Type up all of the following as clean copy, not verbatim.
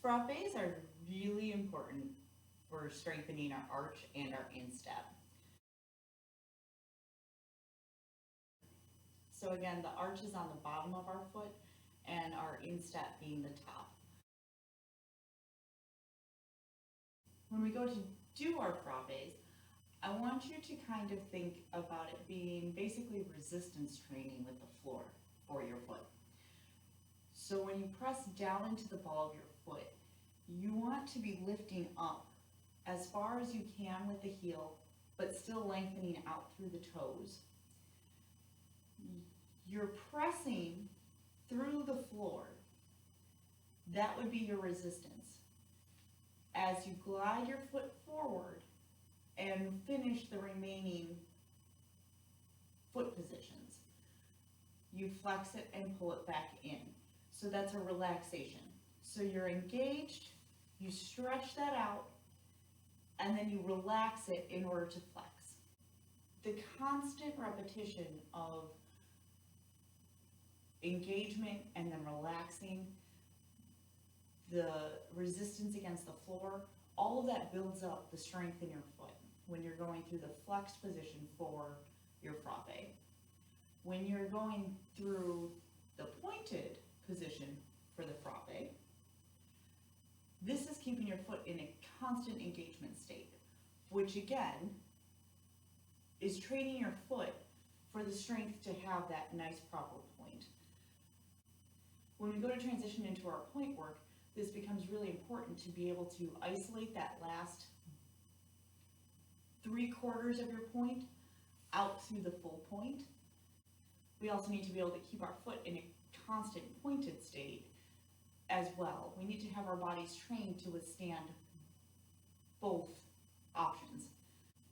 Frappes are really important for strengthening our arch and our instep. So again, the arch is on the bottom of our foot and our instep being the top. When we go to do our frappes, I want you to kind of think about it being basically resistance training with the floor for your foot. So when you press down into the ball of your foot, you want to be lifting up as far as you can with the heel, but still lengthening out through the toes. You're pressing through the floor. That would be your resistance. As you glide your foot forward and finish the remaining foot positions, you flex it and pull it back in. So that's a relaxation. So you're engaged, you stretch that out, and then you relax it in order to flex. The constant repetition of engagement and then relaxing, the resistance against the floor, all of that builds up the strength in your foot when you're going through the flexed position for your frappe. When you're going through the pointed position for the frappe, this is keeping your foot in a constant engagement state, which again is training your foot for the strength to have that nice proper point. When we go to transition into our point work, this becomes really important to be able to isolate that last 3/4 of your point out through the full point. We also need to be able to keep our foot in a constant pointed state as well. We need to have our bodies trained to withstand both options.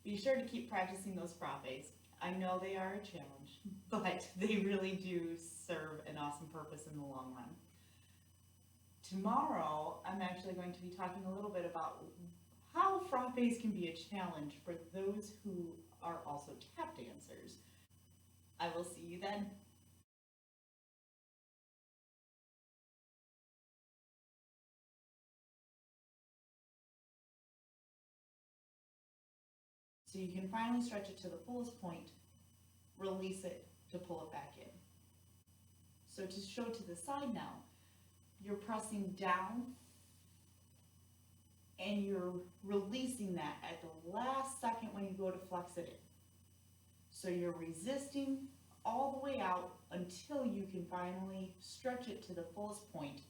Be sure to keep practicing those frappes. I know they are a challenge, but they really do serve an awesome purpose in the long run. Tomorrow, I'm actually going to be talking a little bit about how frappes can be a challenge for those who are also tap dancers. I will see you then. So you can finally stretch it to the fullest point, release it to pull it back in. So to show to the side now, you're pressing down and you're releasing that at the last second when you go to flex it in. So you're resisting all the way out until you can finally stretch it to the fullest point